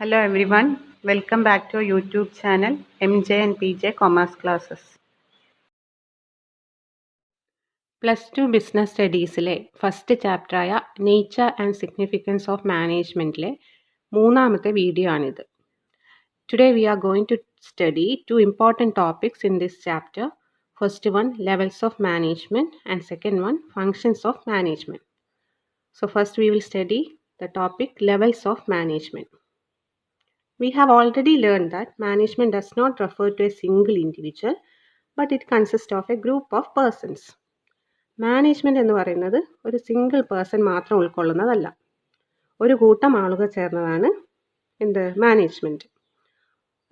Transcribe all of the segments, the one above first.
Hello everyone, welcome back to our YouTube channel MJ and PJ Commerce Classes. +2 business സ്റ്റഡീസിലെ first ചാപ്റ്ററായ nature and significance of മാനേജ്മെൻറ്റിലെ മൂന്നാമത്തെ video ആണിത്. Today we are going to study two important topics in this chapter. First one levels of management and second one functions of management. So first we will study the topic levels of management. We have already learned that management does not refer to a single individual, but it consists of a group of persons. Management എന്ന് പറയുന്നത് ഒരു single person മാത്രം ഉൾക്കൊള്ളുന്നതല്ല, ഒരു കൂട്ടം ആളുകൾ ചേർന്നതാണ് എന്ത് management.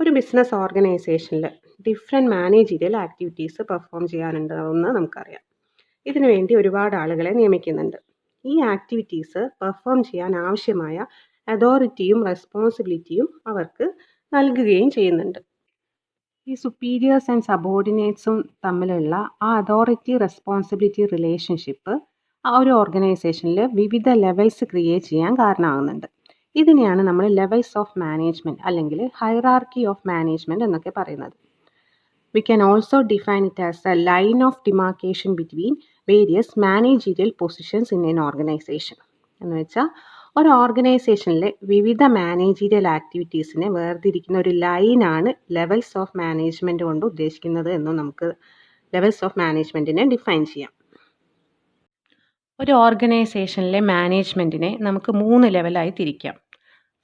ഒരു ബിസിനസ് ഓർഗനൈസേഷനിൽ ഡിഫറെൻറ്റ് മാനേജീരിയൽ ആക്ടിവിറ്റീസ് പെർഫോം ചെയ്യാനുണ്ടാവുമെന്ന് നമുക്കറിയാം. ഇതിനു വേണ്ടി ഒരുപാട് ആളുകളെ നിയമിക്കുന്നുണ്ട്. ഈ ആക്ടിവിറ്റീസ് പെർഫോം ചെയ്യാൻ ആവശ്യമായ അതോറിറ്റിയും റെസ്പോൺസിബിലിറ്റിയും അവർക്ക് നൽകുകയും ചെയ്യുന്നുണ്ട്. ഈ സുപ്പീരിയേഴ്സ് ആൻഡ് സബോർഡിനേറ്റ്സും തമ്മിലുള്ള ആ അതോറിറ്റി റെസ്പോൺസിബിലിറ്റി റിലേഷൻഷിപ്പ് ആ ഒരു ഓർഗനൈസേഷനിൽ വിവിധ ലെവൽസ് ക്രിയേറ്റ് ചെയ്യാൻ കാരണമാകുന്നുണ്ട്. ഇതിനെയാണ് നമ്മൾ ലെവൽസ് ഓഫ് മാനേജ്മെൻറ്റ് അല്ലെങ്കിൽ ഹൈറാർക്കി ഓഫ് മാനേജ്മെൻറ്റ് എന്നൊക്കെ പറയുന്നത്. We can also define it as a line of demarcation between various managerial positions in an organization. എന്ന് വെച്ചാൽ ഒരു ഓർഗനൈസേഷനിലെ വിവിധ മാനേജീരിയൽ ആക്ടിവിറ്റീസിനെ വേർതിരിക്കുന്ന ഒരു ലൈനാണ് ലെവൽസ് ഓഫ് മാനേജ്മെൻറ്റ് കൊണ്ട് ഉദ്ദേശിക്കുന്നത് എന്ന് നമുക്ക് ലെവൽസ് ഓഫ് മാനേജ്മെൻറ്റിനെ ഡിഫൈൻ ചെയ്യാം. ഒരു ഓർഗനൈസേഷനിലെ മാനേജ്മെൻറ്റിനെ നമുക്ക് 3 ലെവലായി തിരിക്കാം.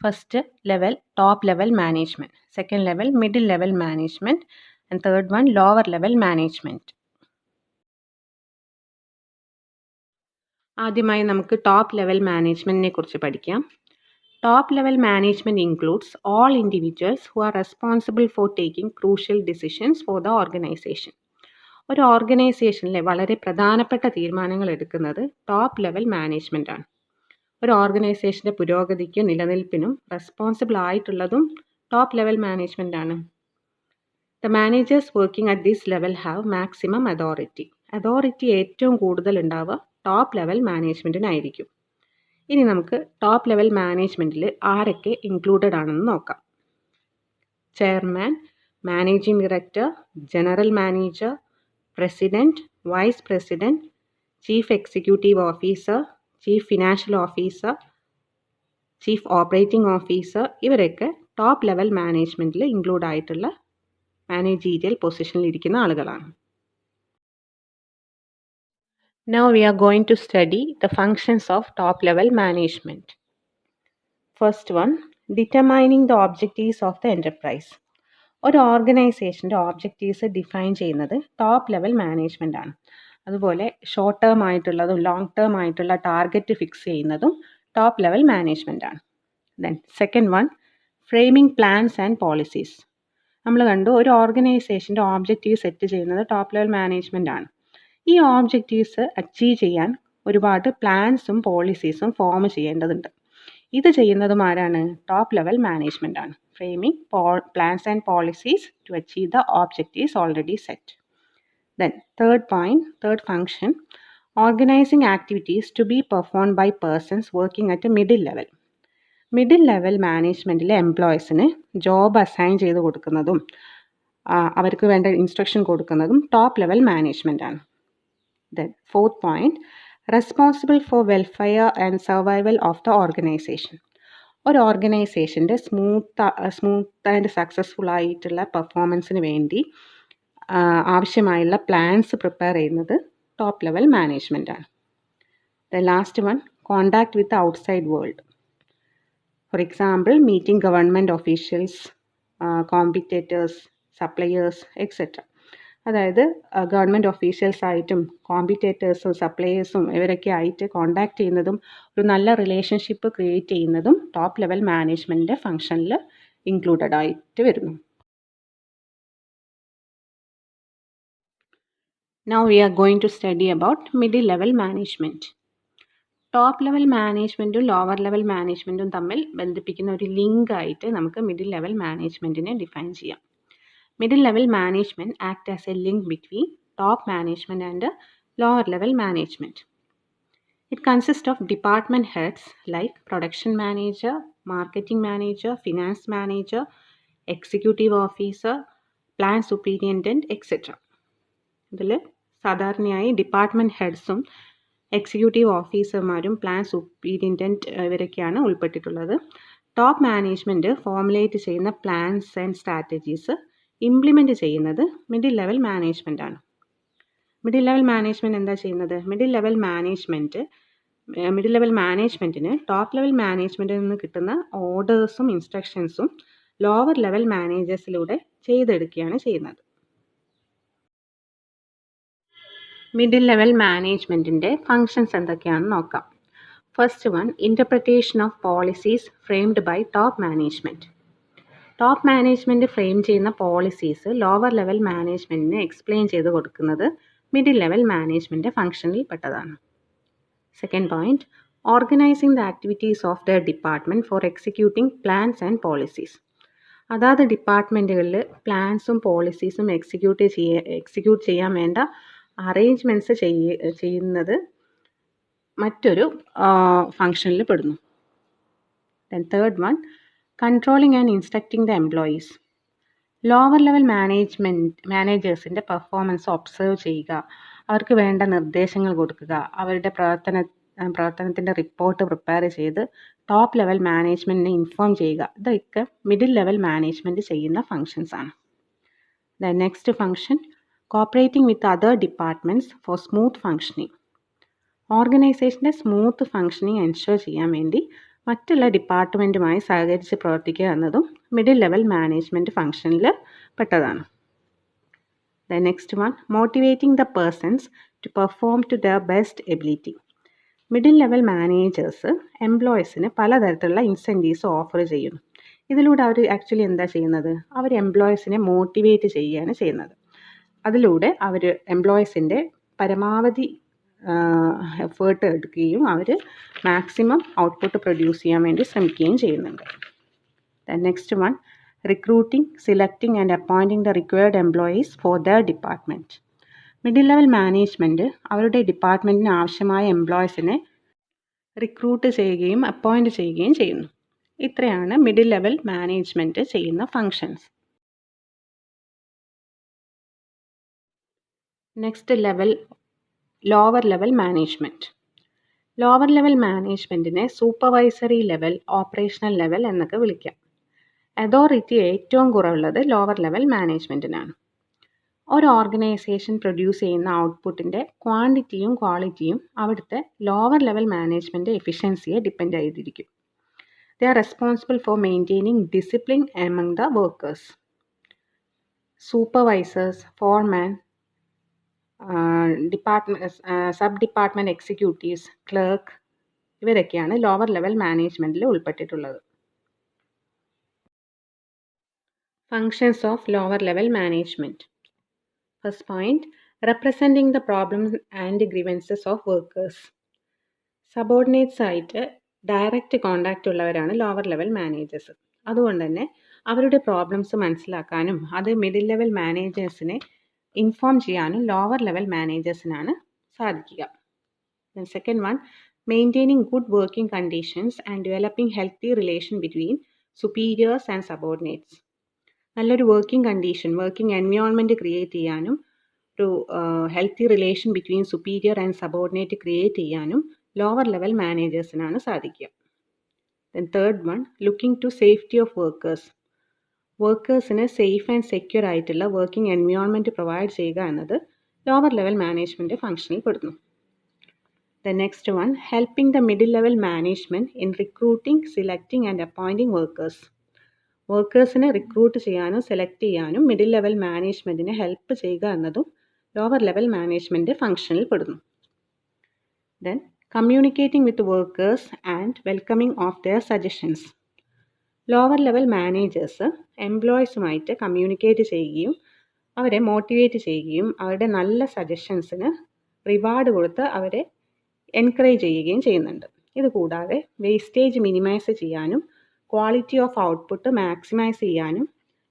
First level top level management, second level middle level management and third one lower level management. ആദ്യമായി നമുക്ക് ടോപ്പ് ലെവൽ മാനേജ്മെൻറ്റിനെ കുറിച്ച് പഠിക്കാം. Top level management includes all individuals who are responsible four taking crucial decisions for the organisation. ഒരു ഓർഗനൈസേഷനിലെ വളരെ പ്രധാനപ്പെട്ട തീരുമാനങ്ങൾ എടുക്കുന്നത് ടോപ്പ് ലെവൽ മാനേജ്മെൻ്റ് ആണ്. ഒരു ഓർഗനൈസേഷൻ്റെ പുരോഗതിക്കും നിലനിൽപ്പിനും റെസ്പോൺസിബിൾ ആയിട്ടുള്ളതും ടോപ്പ് ലെവൽ മാനേജ്മെൻ്റ് ആണ്. The managers working at this level have maximum authority. Authority ഏറ്റവും കൂടുതൽ ഉണ്ടാവുക ടോപ്പ് ലെവൽ മാനേജ്മെൻറ്റിനായിരിക്കും. ഇനി നമുക്ക് ടോപ്പ് ലെവൽ മാനേജ്മെൻറ്റിൽ ആരൊക്കെ ഇൻക്ലൂഡഡ് ആണെന്ന് നോക്കാം. Chairman, managing director, general manager, president, vice president, chief executive officer, chief financial officer, chief operating officer, ഇവരൊക്കെ top level മാനേജ്മെൻറ്റിൽ ഇൻക്ലൂഡ് ആയിട്ടുള്ള മാനേജീരിയൽ പൊസിഷനിൽ ഇരിക്കുന്ന ആളുകളാണ്. Now we are going to study the functions of top level management. First one, determining the objectives of the enterprise. ഒരു ഓർഗനൈസേഷൻ്റെ objectives define ചെയ്യുന്നത് top level management ആണ്. അതുപോലെ ഷോർട്ട് ടേം ആയിട്ടുള്ളതും ലോങ് ടേം ആയിട്ടുള്ള ടാർഗറ്റ് ഫിക്സ് ചെയ്യുന്നതും top level management ആണ്. Then second one, framing plans and policies. നമ്മൾ കണ്ടു ഒരു ഓർഗനൈസേഷൻ്റെ ഓബ്ജക്റ്റീവ് സെറ്റ് ചെയ്യുന്നത് ടോപ്പ് ലെവൽ മാനേജ്മെൻ്റ് ആണ്. ഈ ഓബ്ജക്റ്റീവ്സ് അച്ചീവ് ചെയ്യാൻ ഒരുപാട് പ്ലാൻസും പോളിസീസും ഫോം ചെയ്യേണ്ടതുണ്ട്. ഇത് ചെയ്യുന്നതും ആരാണ്? ടോപ്പ് ലെവൽ മാനേജ്മെൻ്റ് ആണ്. Framing plans and policies to achieve the objectives already set. Then third function, organising activities to be performed by persons working at a middle level. Middle level മാനേജ്മെൻറ്റിലെ എംപ്ലോയീസിന് job assign ചെയ്ത് കൊടുക്കുന്നതും അവർക്ക് വേണ്ട instruction കൊടുക്കുന്നതും top level management ആണ്. Then fourth point, responsible for welfare and survival of the organisation. ഒരു ഓർഗനൈസേഷൻ്റെ സ്മൂത്ത് ആൻഡ് സക്സസ്ഫുൾ ആയിട്ടുള്ള പെർഫോമൻസിന് വേണ്ടി ആവശ്യമായുള്ള പ്ലാൻസ് പ്രിപ്പയർ ചെയ്യുന്നത് ടോപ്പ് ലെവൽ മാനേജ്മെൻ്റ് ആണ്. The last one, contact with outside world. For example, meeting government officials, competitors, suppliers, etc. അതായത് government officials ആയിട്ടും കോമ്പറ്റേറ്റേഴ്സും സപ്ലയേഴ്സും ഇവരൊക്കെ ആയിട്ട് കോണ്ടാക്ട് ചെയ്യുന്നതും ഒരു നല്ല റിലേഷൻഷിപ്പ് ക്രിയേറ്റ് ചെയ്യുന്നതും ടോപ്പ് ലെവൽ മാനേജ്മെൻറ്റിൻ്റെ ഫംഗ്ഷനിൽ ഇൻക്ലൂഡഡ് ആയിട്ട് വരുന്നു. Now we are going to study about middle level management. Top level മാനേജ്മെൻറ്റും ലോവർ ലെവൽ മാനേജ്മെൻറ്റും തമ്മിൽ ബന്ധിപ്പിക്കുന്ന ഒരു ലിങ്ക് ആയിട്ട് നമുക്ക് മിഡിൽ ലെവൽ മാനേജ്മെൻറ്റിനെ ഡിഫൈൻ ചെയ്യാം. Middle level management act as a link between top management and lower level management. It consists of department heads like production manager, marketing manager, finance manager, executive officer, plan superintendent etcetera. ഇതിൽ സാധാരണയായി department ഹെഡ്സും executive ഓഫീസർമാരും plan superintendent ഇവരൊക്കെയാണ് ഉൾപ്പെട്ടിട്ടുള്ളത്. Top management formulate ചെയ്യുന്ന plans and strategies implement ചെയ്യുന്നത് middle level മാനേജ്മെൻറ്റാണ്. Middle level management എന്താ ചെയ്യുന്നത്? മിഡിൽ ലെവൽ മാനേജ്മെൻറ്റിന് ടോപ്പ് ലെവൽ മാനേജ്മെൻറ്റിൽ നിന്ന് കിട്ടുന്ന ഓർഡേഴ്സും ഇൻസ്ട്രക്ഷൻസും ലോവർ ലെവൽ മാനേജേഴ്സിലൂടെ ചെയ്തെടുക്കുകയാണ് ചെയ്യുന്നത്. മിഡിൽ ലെവൽ മാനേജ്മെൻറ്റിൻ്റെ ഫങ്ഷൻസ് എന്തൊക്കെയാണെന്ന് നോക്കാം. First one, interpretation of policies framed by top management. Top management frame ചെയ്യുന്ന പോളിസീസ് ലോവർ ലെവൽ മാനേജ്മെൻറ്റിന് എക്സ്പ്ലെയിൻ ചെയ്ത് കൊടുക്കുന്നത് മിഡിൽ ലെവൽ മാനേജ്മെൻറ്റ് ഫംഗ്ഷനിൽ പെട്ടതാണ്. Second point, organising the activities of the department for executing plans and policies. അതാത് ഡിപ്പാർട്ട്മെൻറ്റുകളിൽ പ്ലാൻസും പോളിസീസും execute ചെയ്യാൻ വേണ്ട അറേഞ്ച്മെൻറ്റ്സ് ചെയ്യുന്നത് മറ്റൊരു ഫംഗ്ഷനിൽ പെടുന്നു. Then third one, controlling and instructing the employees. Lower level മാനേജേഴ്സിൻ്റെ പെർഫോമൻസ് ഒബ്സർവ് ചെയ്യുക, അവർക്ക് വേണ്ട നിർദ്ദേശങ്ങൾ കൊടുക്കുക, അവരുടെ പ്രവർത്തനത്തിൻ്റെ റിപ്പോർട്ട് പ്രിപ്പയർ ചെയ്ത് ടോപ്പ് ലെവൽ മാനേജ്മെൻറ്റിനെ ഇൻഫോം ചെയ്യുക. ഇതൊക്കെ മിഡിൽ ലെവൽ മാനേജ്മെൻറ്റ് ചെയ്യുന്ന ഫങ്ഷൻസ് ആണ്. The next function, cooperating with other departments for smooth functioning. ഓർഗനൈസേഷൻ്റെ സ്മൂത്ത് ഫങ്ഷനിങ് എൻഷുർ ചെയ്യാൻ വേണ്ടി മറ്റുള്ള ഡിപ്പാർട്ട്മെൻറ്റുമായി സഹകരിച്ച് പ്രവർത്തിക്കുക എന്നതും മിഡിൽ ലെവൽ മാനേജ്മെൻറ്റ് ഫങ്ഷനിൽ പെട്ടതാണ്. The next one, motivating the persons to perform to their best ability. Middle level managers എംപ്ലോയീസിന് പലതരത്തിലുള്ള ഇൻസെൻറ്റീവ്സ് ഓഫർ ചെയ്യുന്നു. ഇതിലൂടെ അവർ ആക്ച്വലി എന്താ ചെയ്യുന്നത്? അവർ എംപ്ലോയീസിനെ മോട്ടിവേറ്റ് ചെയ്യുകയാണ് ചെയ്യുന്നത്. അതിലൂടെ അവർ എംപ്ലോയീസിൻ്റെ പരമാവധി എഫേർട്ട് എടുക്കുകയും അവർ മാക്സിമം ഔട്ട്പുട്ട് പ്രൊഡ്യൂസ് ചെയ്യാൻ വേണ്ടി ശ്രമിക്കുകയും ചെയ്യുന്നുണ്ട്. Next one, recruiting, selecting and appointing the required employees for the department. Middle level management അവരുടെ ഡിപ്പാർട്ട്മെൻറ്റിന് ആവശ്യമായ എംപ്ലോയീസിനെ റിക്രൂട്ട് ചെയ്യുകയും അപ്പോയിൻറ്റ് ചെയ്യുകയും ചെയ്യുന്നു. ഇത്രയാണ് മിഡിൽ ലെവൽ മാനേജ്മെൻറ്റ് ചെയ്യുന്ന functions. Next level, lower level management. Lower level മാനേജ്മെൻറ്റിനെ സൂപ്പർവൈസറി ലെവൽ, ഓപ്പറേഷണൽ ലെവൽ എന്നൊക്കെ വിളിക്കാം. അതോറിറ്റി ഏറ്റവും കുറവുള്ളത് ലോവർ ലെവൽ മാനേജ്മെൻറ്റിനാണ്. ഒരു ഓർഗനൈസേഷൻ പ്രൊഡ്യൂസ് ചെയ്യുന്ന ഔട്ട്പുട്ടിൻ്റെ ക്വാണ്ടിറ്റിയും ക്വാളിറ്റിയും അവിടുത്തെ ലോവർ ലെവൽ മാനേജ്മെൻറ്റ് എഫിഷ്യൻസിയെ ഡിപ്പെൻഡ് ചെയ്തിരിക്കും. They are responsible for maintaining discipline among the workers. Supervisors, foreman, sub department executives, clerk ഇവരൊക്കെയാണ് ലോവർ ലെവൽ മാനേജ്മെൻറ്റിൽ ഉൾപ്പെട്ടിട്ടുള്ളത്. Functions of lower level management. First point, representing the problems and grievances of workers. സബോർഡിനേറ്റ്സ് ആയിട്ട് direct contact ഉള്ളവരാണ് lower level managers. അതുകൊണ്ട് തന്നെ അവരുടെ problems മനസ്സിലാക്കാനും അത് മിഡിൽ ലെവൽ മാനേജേഴ്സിനെ ഇൻഫോം ചെയ്യാനും ലോവർ ലെവൽ മാനേജേഴ്സിനാണ് സാധിക്കുക. Second one, maintaining good working conditions and developing healthy relation between superiors and subordinates. നല്ലൊരു working condition, working environment create ചെയ്യാനും ഒരു healthy relation between superior and subordinate create ചെയ്യാനും lower level മാനേജേഴ്സിനാണ് സാധിക്കുക. Then third one, looking to safety of workers. വർക്കേഴ്സിന് safe and secure ആയിട്ടുള്ള working environment provide ചെയ്യുക എന്നത് ലോവർ ലെവൽ മാനേജ്മെൻറ്റ് ഫംഗ്ഷനിൽ പെടുന്നു. The next one, helping the middle level management in recruiting, selecting and appointing workers. വർക്കേഴ്സിനെ recruit ചെയ്യാനും select ചെയ്യാനും middle level മാനേജ്മെൻറ്റിനെ ഹെൽപ്പ് ചെയ്യുക എന്നതും ലോവർ ലെവൽ മാനേജ്മെൻറ്റ് ഫംഗ്ഷനിൽ പെടുന്നു. Then communicating with workers and welcoming of their suggestions. Lower level managers എംപ്ലോയീസുമായിട്ട് communicate ചെയ്യുകയും അവരെ മോട്ടിവേറ്റ് ചെയ്യുകയും അവരുടെ നല്ല സജഷൻസിന് റിവാർഡ് കൊടുത്ത് അവരെ എൻകറേജ് ചെയ്യുകയും ചെയ്യുന്നുണ്ട്. ഇതുകൂടാതെ വേസ്റ്റേജ് മിനിമൈസ് ചെയ്യാനും ക്വാളിറ്റി ഓഫ് ഔട്ട്പുട്ട് മാക്സിമൈസ് ചെയ്യാനും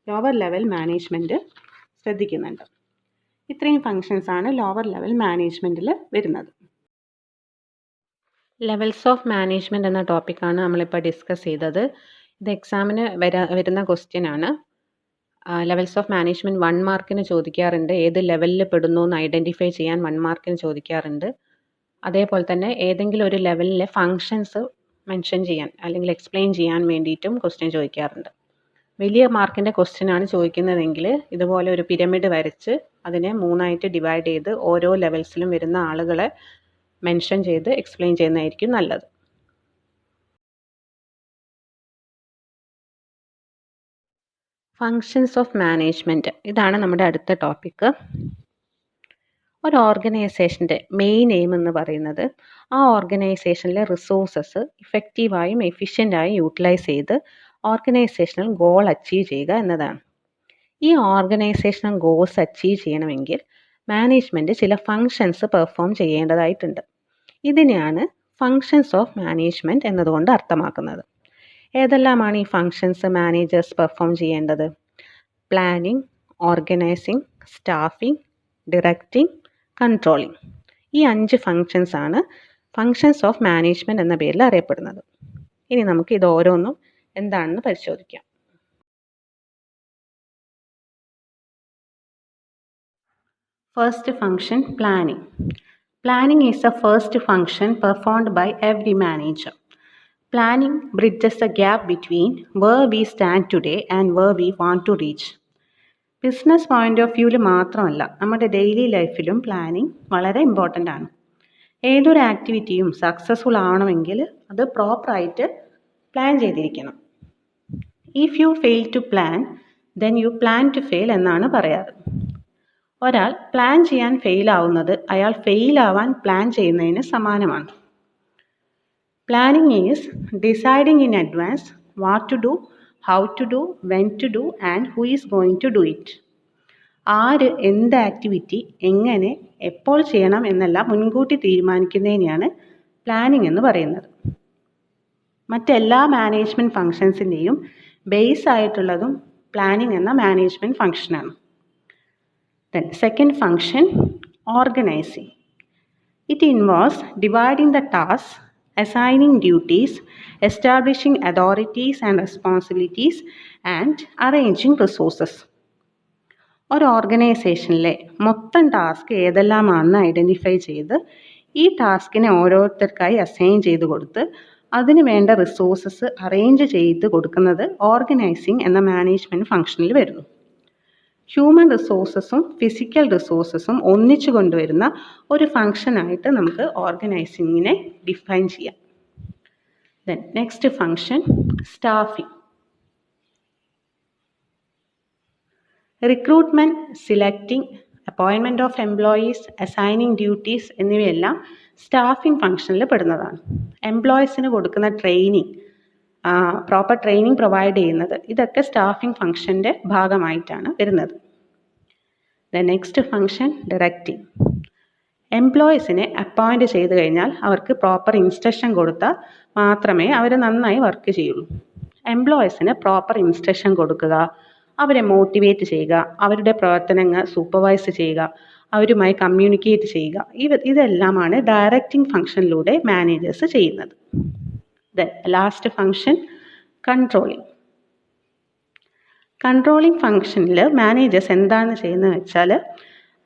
ലോവർ ലെവൽ മാനേജ്മെൻറ്റ് ശ്രദ്ധിക്കുന്നുണ്ട്. ഇത്രയും ഫങ്ഷൻസാണ് ലോവർ ലെവൽ മാനേജ്മെൻറ്റിൽ വരുന്നത്. ലെവൽസ് ഓഫ് മാനേജ്മെൻറ്റ് എന്ന ടോപ്പിക്കാണ് നമ്മളിപ്പോൾ ഡിസ്കസ് ചെയ്തത്. ഇത് എക്സാമിന് വരുന്ന ക്വസ്റ്റ്യൻ ആണ്. ലെവൽസ് ഓഫ് മാനേജ്മെൻറ്റ് 1 മാർക്കിന് ചോദിക്കാറുണ്ട്. ഏത് ലെവലിൽ പെടുന്നു എന്ന് ഐഡൻറ്റിഫൈ ചെയ്യാൻ 1 മാർക്കിന് ചോദിക്കാറുണ്ട്. അതേപോലെ തന്നെ ഏതെങ്കിലും ഒരു ലെവലിലെ ഫങ്ഷൻസ് മെൻഷൻ ചെയ്യാൻ അല്ലെങ്കിൽ എക്സ്പ്ലെയിൻ ചെയ്യാൻ വേണ്ടിയിട്ടും ക്വസ്റ്റ്യൻ ചോദിക്കാറുണ്ട്. വലിയ മാർക്കിൻ്റെ ക്വസ്റ്റ്യൻ ആണ് ചോദിക്കുന്നതെങ്കിൽ ഇതുപോലെ ഒരു പിരമിഡ് വരച്ച് അതിനെ 3ആയിട്ട് ഡിവൈഡ് ചെയ്ത് ഓരോ ലെവൽസിലും വരുന്ന ആളുകളെ മെൻഷൻ ചെയ്ത് എക്സ്പ്ലെയിൻ ചെയ്യുന്നതായിരിക്കും നല്ലത്. ഫങ്ഷൻസ് ഓഫ് മാനേജ്മെൻറ്റ്, ഇതാണ് നമ്മുടെ അടുത്ത ടോപ്പിക്ക്. ഒരു ഓർഗനൈസേഷൻ്റെ മെയിൻ എയിം എന്ന് പറയുന്നത് ആ ഓർഗനൈസേഷനിലെ റിസോഴ്സസ് ഇഫക്റ്റീവായും എഫിഷ്യൻ്റായും യൂട്ടിലൈസ് ചെയ്ത് ഓർഗനൈസേഷണൽ ഗോൾ അച്ചീവ് ചെയ്യുക എന്നതാണ്. ഈ ഓർഗനൈസേഷണൽ ഗോൾസ് അച്ചീവ് ചെയ്യണമെങ്കിൽ മാനേജ്മെൻറ്റ് ചില ഫങ്ഷൻസ് പെർഫോം ചെയ്യേണ്ടതായിട്ടുണ്ട്. ഇതിനെയാണ് ഫങ്ഷൻസ് ഓഫ് മാനേജ്മെൻറ്റ് എന്നതുകൊണ്ട് അർത്ഥമാക്കുന്നത്. ഏതെല്ലാമാണ് ഈ ഫങ്ഷൻസ് മാനേജേഴ്സ് പെർഫോം ചെയ്യേണ്ടത്? Planning, organising, staffing, directing, controlling. ഈ 5 ഫങ്ഷൻസ് ആണ് ഫങ്ഷൻസ് ഓഫ് മാനേജ്മെൻറ്റ് എന്ന പേരിൽ അറിയപ്പെടുന്നത്. ഇനി നമുക്ക് ഇത് ഓരോന്നും എന്താണെന്ന് പരിശോധിക്കാം. First function, planning. Planning is the first function performed by every manager. Planning bridges the gap between where we stand today and where we want to reach. Business point of വ്യൂവിൽ മാത്രമല്ല, നമ്മുടെ ഡെയിലി ലൈഫിലും planning വളരെ important ആണ്. ഏതൊരു ആക്ടിവിറ്റിയും successful ആവണമെങ്കിൽ അത് പ്രോപ്പറായിട്ട് പ്ലാൻ ചെയ്തിരിക്കണം. If you fail to plan then you plan to fail എന്നാണ് പറയാറ്. ഒരാൾ പ്ലാൻ ചെയ്യാൻ ഫെയിലാവുന്നത് അയാൾ ഫെയിലാവാൻ പ്ലാൻ ചെയ്യുന്നതിന് സമാനമാണ്. Planning is deciding in advance what to do, how to do, when to do and who is going to do it. ആര് എന്ത് activity എങ്ങനെ എപ്പോൾ ചെയ്യണം എന്നെല്ലാം മുൻകൂട്ടി തീരുമാനിക്കുന്നതിനെയാണ് പ്ലാനിങ് എന്ന് പറയുന്നത്. മറ്റെല്ലാ മാനേജ്മെൻറ്റ് ഫങ്ഷൻസിൻ്റെയും ബേസ് ആയിട്ടുള്ളതും പ്ലാനിങ് എന്ന management ഫങ്ഷനാണ്. Then second function, organizing. It involves dividing the tasks, assigning duties, establishing authorities and responsibilities, and arranging resources. ഒരു ഓർഗനൈസേഷനിലെ മൊത്തം ടാസ്ക് ഏതെല്ലാമാണെന്ന് ഐഡൻറ്റിഫൈ ചെയ്ത് ഈ ടാസ്കിനെ ഓരോരുത്തർക്കായി അസൈൻ ചെയ്ത് കൊടുത്ത് അതിന് വേണ്ട റിസോഴ്സസ് അറേഞ്ച് ചെയ്ത് കൊടുക്കുന്നത് ഓർഗനൈസിങ് എന്ന മാനേജ്മെൻറ്റ് ഫങ്ഷനിൽ വരുന്നു. ഹ്യൂമൻ റിസോഴ്സസും ഫിസിക്കൽ റിസോഴ്സസും ഒന്നിച്ചു കൊണ്ടുവരുന്ന ഒരു ഫങ്ഷനായിട്ട് നമുക്ക് ഓർഗനൈസിങ്ങിനെ ഡിഫൈൻ ചെയ്യാം. Then next function, staffing. Recruitment, selecting, appointment of employees, assigning duties എന്നിവയെല്ലാം സ്റ്റാഫിംഗ് ഫങ്ഷനിൽ പെടുന്നതാണ്. എംപ്ലോയീസിന് കൊടുക്കുന്ന ട്രെയിനിങ്, പ്രോപ്പർ ട്രെയിനിങ് പ്രൊവൈഡ് ചെയ്യുന്നത്, ഇതൊക്കെ സ്റ്റാഫിംഗ് ഫങ്ഷൻ്റെ ഭാഗമായിട്ടാണ് വരുന്നത്. The next function, directing. എംപ്ലോയീസിനെ അപ്പോയിൻറ്റ് ചെയ്ത് കഴിഞ്ഞാൽ അവർക്ക് പ്രോപ്പർ ഇൻസ്ട്രക്ഷൻ കൊടുത്താൽ മാത്രമേ അവർ നന്നായി വർക്ക് ചെയ്യുള്ളൂ. എംപ്ലോയീസിന് പ്രോപ്പർ ഇൻസ്ട്രക്ഷൻ കൊടുക്കുക, അവരെ മോട്ടിവേറ്റ് ചെയ്യുക, അവരുടെ പ്രവർത്തനങ്ങൾ സൂപ്പർവൈസ് ചെയ്യുക, അവരുമായി കമ്മ്യൂണിക്കേറ്റ് ചെയ്യുക, ഇതെല്ലാമാണ് ഡയറക്റ്റിംഗ് ഫങ്ഷനിലൂടെ മാനേജേഴ്സ് ചെയ്യുന്നത്. Then last function, controlling. Controlling ഫങ്ഷനിൽ മാനേജേഴ്സ് എന്താണ് ചെയ്യുന്നത് വെച്ചാൽ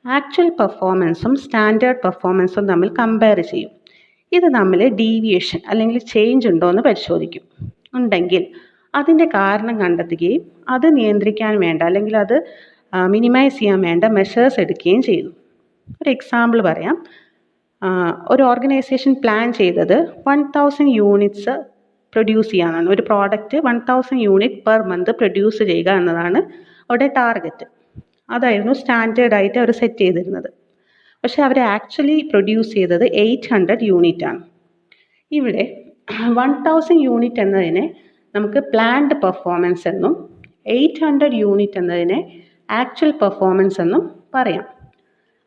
ആക്ച്വൽ പെർഫോമൻസും സ്റ്റാൻഡേർഡ് പെർഫോമൻസും തമ്മിൽ കമ്പയർ ചെയ്യും. ഇത് തമ്മിൽ ഡീവിയേഷൻ അല്ലെങ്കിൽ ചേഞ്ച് ഉണ്ടോ എന്ന് പരിശോധിക്കും. ഉണ്ടെങ്കിൽ അതിൻ്റെ കാരണം കണ്ടെത്തുകയും അത് നിയന്ത്രിക്കാൻ വേണ്ട അല്ലെങ്കിൽ അത് മിനിമൈസ് ചെയ്യാൻ വേണ്ട മെഷേഴ്സ് എടുക്കുകയും ചെയ്യുന്നു. ഒരു എക്സാമ്പിൾ പറയാം. ഒരു ഓർഗനൈസേഷൻ പ്ലാൻ ചെയ്തത് 1000 യൂണിറ്റ്സ് പ്രൊഡ്യൂസ് ചെയ്യാനാണ്. ഒരു product 1000 unit per month produce ചെയ്യുക എന്നതാണ് അവരുടെ ടാർഗറ്റ്. അതായിരുന്നു സ്റ്റാൻഡേർഡായിട്ട് അവർ സെറ്റ് ചെയ്തിരുന്നത്. പക്ഷേ അവർ ആക്ച്വലി പ്രൊഡ്യൂസ് ചെയ്തത് 800 യൂണിറ്റ് ആണ്. ഇവിടെ 1000 യൂണിറ്റ് എന്നതിനെ നമുക്ക് പ്ലാൻഡ് പെർഫോമൻസ് എന്നും 800 യൂണിറ്റ് എന്നതിനെ ആക്ച്വൽ പെർഫോമൻസ് എന്നും പറയാം.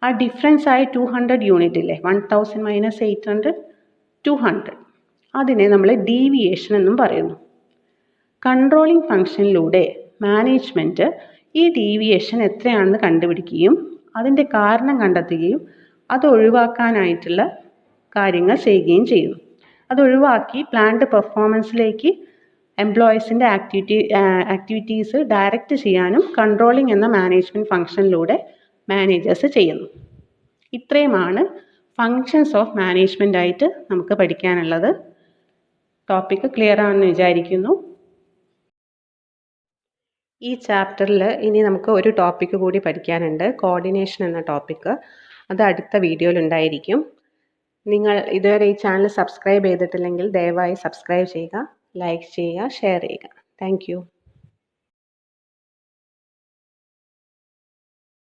ആ ഡിഫറൻസ് ആയി 200 യൂണിറ്റ് ഇല്ലേ, 1000 മൈനസ് 800, 200. അതിനെ നമ്മൾ ഡീവിയേഷൻ എന്നും പറയുന്നു. കൺട്രോളിംഗ് ഫങ്ഷനിലൂടെ മാനേജ്മെൻറ്റ് ഈ ഡീവിയേഷൻ എത്രയാണെന്ന് കണ്ടുപിടിക്കുകയും അതിൻ്റെ കാരണം കണ്ടെത്തുകയും അത് ഒഴിവാക്കാനായിട്ടുള്ള കാര്യങ്ങൾ ചെയ്യുകയും ചെയ്യുന്നു. അതൊഴിവാക്കി പ്ലാന്റ് പെർഫോമൻസിലേക്ക് എംപ്ലോയീസിൻ്റെ ആക്ടിവിറ്റീസ് ഡയറക്റ്റ് ചെയ്യാനും കൺട്രോളിംഗ് എന്ന മാനേജ്മെൻറ്റ് ഫംഗ്ഷനിലൂടെ മാനേജേഴ്സ് ചെയ്യുന്നു. ഇത്രയുമാണ് ഫങ്ഷൻസ് ഓഫ് മാനേജ്മെൻ്റ് ആയിട്ട് നമുക്ക് പഠിക്കാനുള്ളത്. ടോപ്പിക്ക് ക്ലിയർ ആണെന്ന് വിചാരിക്കുന്നു. ഈ ചാപ്റ്ററിൽ ഇനി നമുക്ക് ഒരു ടോപ്പിക്ക് കൂടി പഠിക്കാനുണ്ട്, കോർഡിനേഷൻ എന്ന ടോപ്പിക്ക്. അത് അടുത്ത വീഡിയോയിൽ ഉണ്ടായിരിക്കും. നിങ്ങൾ ഇതുവരെ ഈ ചാനൽ സബ്സ്ക്രൈബ് ചെയ്തിട്ടില്ലെങ്കിൽ ദയവായി സബ്സ്ക്രൈബ് ചെയ്യുക, ലൈക്ക് ചെയ്യുക, ഷെയർ ചെയ്യുക. താങ്ക്